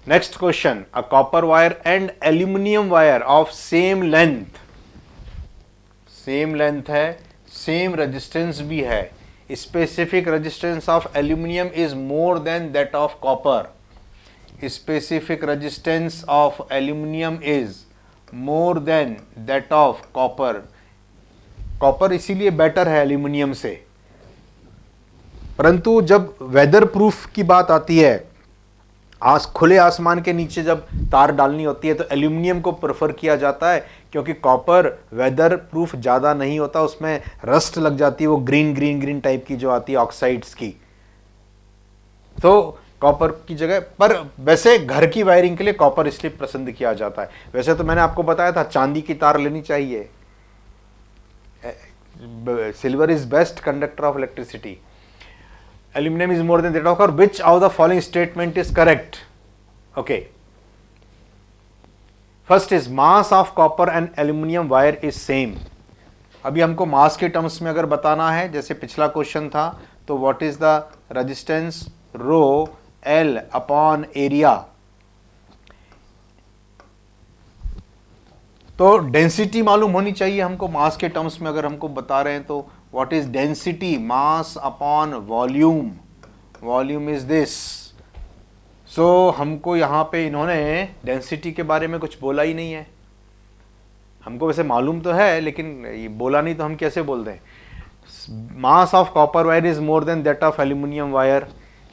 Next question, a copper wire and aluminium wire of same length, same length है, same resistance भी है, specific resistance of aluminium is more than that of copper, specific resistance of aluminium is more than that of copper. Copper इसीलिए better है aluminium से, परंतु जब weather proof की बात आती है, खुले आसमान के नीचे जब तार डालनी होती है तो एल्यूमिनियम को प्रेफर किया जाता है, क्योंकि कॉपर वेदर प्रूफ ज़्यादा नहीं होता, उसमें रस्ट लग जाती है, वो ग्रीन ग्रीन ग्रीन टाइप की जो आती है ऑक्साइड्स की, तो कॉपर की जगह पर। वैसे घर की वायरिंग के लिए कॉपर इसलिए पसंद किया जाता है। वैसे तो मैंने आपको बताया था चांदी की तार लेनी चाहिए, silver is best conductor of electricity, aluminum is more than that of copper. Which of the following statement is correct? Okay, first is mass of copper and aluminum wire is same. अभी हमको मास के terms में अगर बताना है, जैसे पिछला question था, तो what is the resistance, rho L upon area, तो डेंसिटी मालूम होनी चाहिए हमको मास के टर्म्स में अगर हमको बता रहे हैं तो। What is density, mass upon volume, volume is this. So हमको यहाँ पे इन्होंने डेंसिटी के बारे में कुछ बोला ही नहीं है, हमको वैसे मालूम तो है लेकिन ये बोला नहीं, तो हम कैसे बोल दें। Mass of copper wire is more than that of aluminium wire,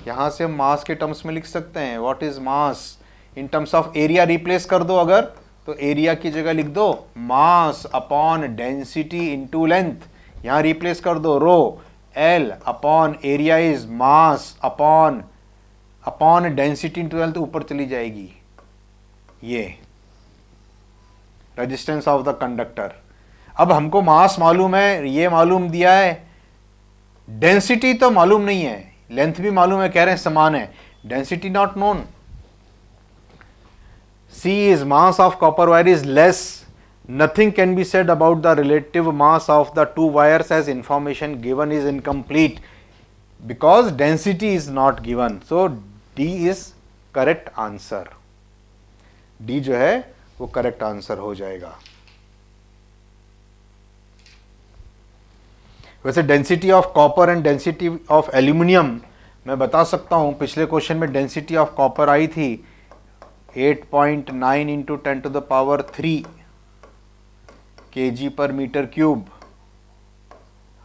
यहाँ से हम मास के टर्म्स में लिख सकते हैं। What is mass in terms of area, replace कर दो अगर, तो एरिया की जगह लिख दो mass upon density into length, यहां रिप्लेस कर दो rho L upon area is mass upon density into length, ऊपर चली जाएगी ये रेजिस्टेंस ऑफ द कंडक्टर। अब हमको मास मालूम है, ये मालूम दिया है, डेंसिटी तो मालूम नहीं है, लेंथ भी मालूम है, कह रहे हैं समान है, density not known. C is mass of copper wire is less. Nothing can be said about the relative mass of the two wires as information given is incomplete because density is not given. So D is correct answer. D जो है वो correct answer हो जाएगा। वैसे density of copper and density of aluminium मैं बता सकता हूं, पिछले क्वेश्चन में डेंसिटी ऑफ कॉपर आई थी 8.9 into 10 to the power 3 kg per metre cube,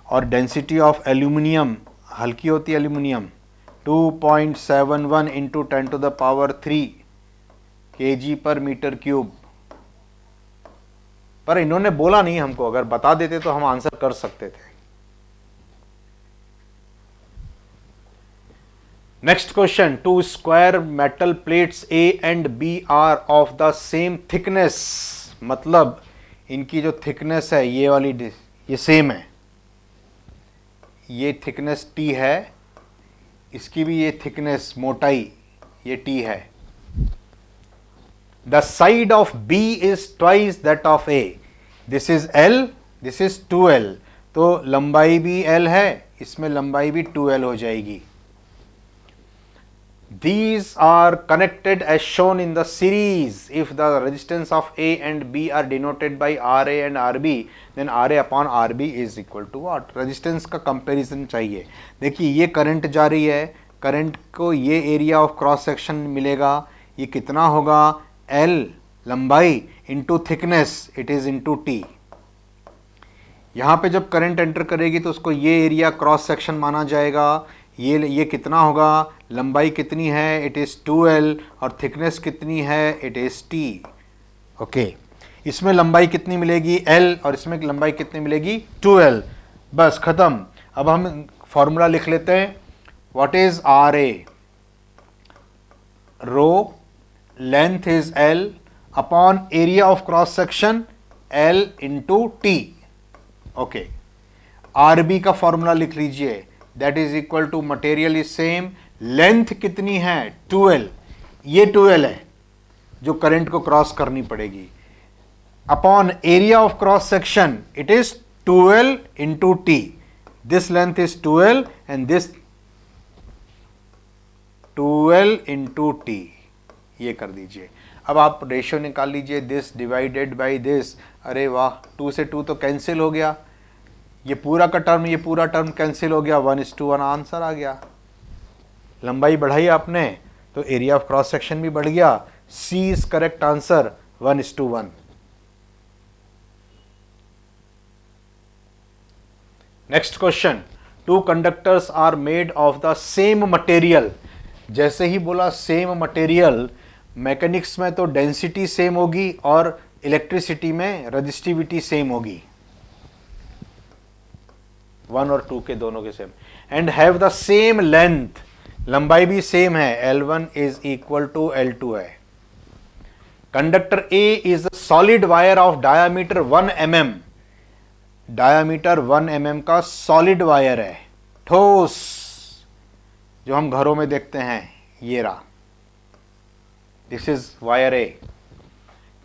और डेंसिटी ऑफ एल्यूमिनियम, हल्की होती है aluminium, 2.71 into 10 to the power 3 kg per metre cube. पर इन्होंने बोला नहीं हमको, अगर बता देते तो हम आंसर कर सकते थे। Next question, two square metal plates A and B are of the same thickness, मतलब इनकी जो थिकनेस है ये वाली, ये सेम है, ये थिकनेस T है, इसकी भी ये थिकनेस मोटाई ये T है। The side of B is twice that of A, this is L, this is 2L, तो लंबाई भी L है, इसमें लंबाई भी 2L हो जाएगी। These are connected as shown in the series. If the resistance of A and B are denoted by RA and RB, then RA upon RB is equal to what? Resistance का comparison चाहिए। देखिए ये current जा रही है, current को ये area of cross section मिलेगा, ये कितना होगा, L लंबाई into thickness, it is into T। यहाँ पे जब करंट एंटर करेगी तो उसको ये एरिया क्रॉस सेक्शन माना जाएगा, ये कितना होगा, लंबाई कितनी है, इट इज़ 2L, और थिकनेस कितनी है, इट इज़ T। ओके, इसमें लंबाई कितनी मिलेगी, L, और इसमें लंबाई कितनी मिलेगी, 2L। बस खत्म। अब हम फॉर्मूला लिख लेते हैं। What is RA, rho length is L upon area of cross section L into T। Okay, RB का फॉर्मूला लिख लीजिए, that is equal to material is same, length कितनी है, 2L, ये 2L है जो करंट को क्रॉस करनी पड़ेगी, upon area of cross section, it is 2L into T, this length is 2L and this 2L into T, ये कर दीजिए। अब आप रेशियो निकाल लीजिए, दिस डिवाइडेड बाई दिस, अरे वाह 2 से 2 तो कैंसिल हो गया, ये पूरा का टर्म ये पूरा टर्म कैंसिल हो गया, 1:1 आंसर आ गया। लंबाई बढ़ाई आपने तो एरिया ऑफ क्रॉस सेक्शन भी बढ़ गया। C is correct answer, 1:1। Next question, two conductors are made of the same material. जैसे ही बोला सेम मटेरियल, मैकेनिक्स में तो डेंसिटी सेम होगी और इलेक्ट्रिसिटी में रजिस्टिविटी सेम होगी, 1 और 2 के दोनों के same. And have the same length, लंबाई भी सेम है, L1 is equal to L2 है। Conductor A is solid wire of diameter 1 mm, diameter 1 mm का सॉलिड वायर है, ठोस, जो हम घरों में देखते हैं, ये रहा, this is wire A.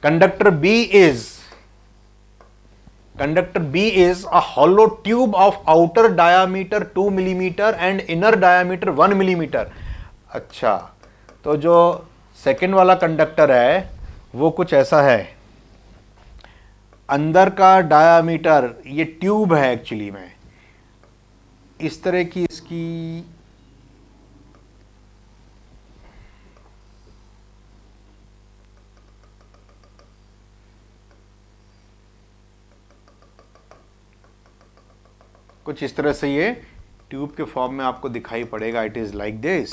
Conductor B is a hollow tube of outer diameter 2 millimeter and inner diameter 1 millimeter। अच्छा, तो जो सेकेंड वाला कंडक्टर है वो कुछ ऐसा है, अंदर का डायामीटर, ये ट्यूब है एक्चुअली में, इस तरह की इसकी कुछ इस तरह से ये ट्यूब के फॉर्म में आपको दिखाई पड़ेगा, इट इज लाइक दिस।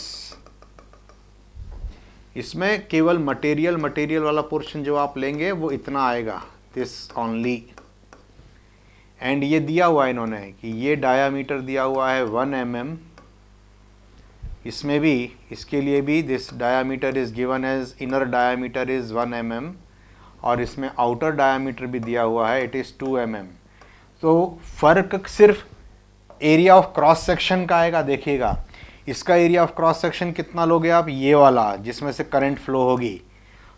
इसमें केवल मटेरियल वाला पोर्शन जो आप लेंगे वो इतना आएगा, दिस ओनली। एंड ये दिया हुआ है इन्होंने कि ये डायामीटर दिया हुआ है 1 mm, इसमें भी, इसके लिए भी this diameter is given as, inner diameter is 1 mm और इसमें आउटर डायामीटर भी दिया हुआ है, इट इज 2 mm। तो फर्क सिर्फ एरिया ऑफ क्रॉस सेक्शन का आएगा। देखिएगा इसका एरिया ऑफ क्रॉस सेक्शन कितना लोगे आप, ये वाला जिसमें से करंट फ्लो होगी।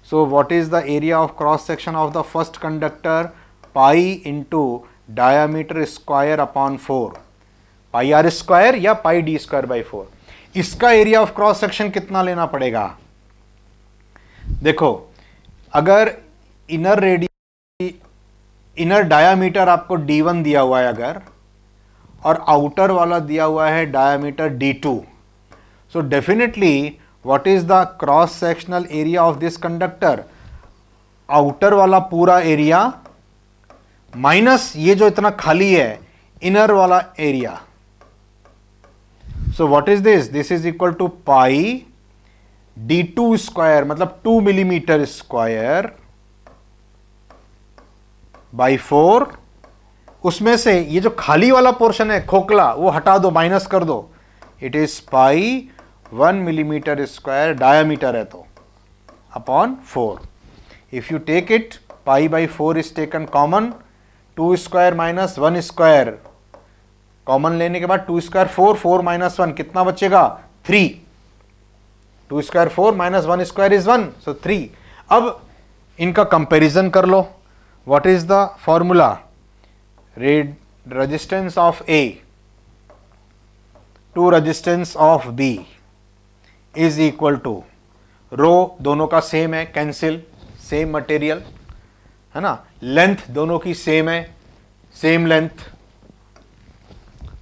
So what is the area of cross section of the first conductor, pi into diameter square upon 4, pi r square या पाई डी स्क्वायर बाई 4। इसका एरिया ऑफ क्रॉस सेक्शन कितना लेना पड़ेगा, देखो अगर इनर डायामीटर आपको D1 दिया हुआ है अगर, और आउटर वाला दिया हुआ है diameter D2, so definitely what is the cross sectional area of this conductor, outer वाला पूरा एरिया माइनस ये जो इतना खाली है इनर वाला area. So what is this, this is equal to pi D2 square, मतलब 2 मिलीमीटर स्क्वायर बाई 4। उसमें से ये जो खाली वाला पोर्शन है खोखला, वो हटा दो, माइनस कर दो, it is pi 1 millimetre square, diameter है तो, upon 4। If you take it, pi by 4 is taken common, 2 square minus 1 square, common लेने के बाद 2 स्क्वायर 4, 4 माइनस 1 कितना बचेगा, 3। 2 square 4 minus 1 square is 1, so 3। अब इनका कंपैरिजन कर लो, what is the formula, resistance of A to resistance of B is equal to, rho दोनों का सेम है, कैंसिल, सेम मटेरियल है ना, लेंथ दोनों की सेम है, सेम लेंथ,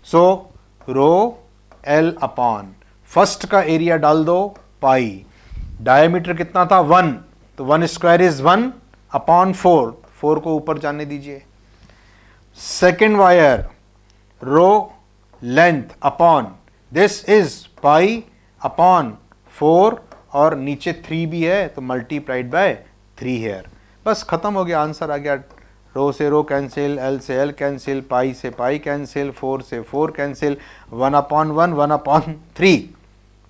सो रो L अपॉन फर्स्ट का एरिया डाल दो पाई, डायमीटर कितना था 1, तो 1 स्क्वायर इज 1 अपॉन 4, 4 को ऊपर जाने दीजिए। Second wire, rho length upon this is pi upon 4 और नीचे 3 भी है तो मल्टीप्लाइड बाय 3 हेयर, बस खत्म हो गया, आंसर आ गया। रो से रो कैंसिल, एल से एल कैंसिल, पाई से पाई कैंसिल, 4 से 4 कैंसिल, 1 अपॉन 1, 1 अपॉन 3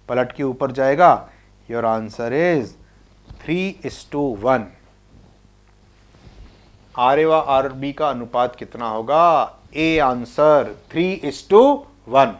पलट के ऊपर जाएगा। Your answer is 3:1। R A व आर बी का अनुपात कितना होगा, ए आंसर 3:1।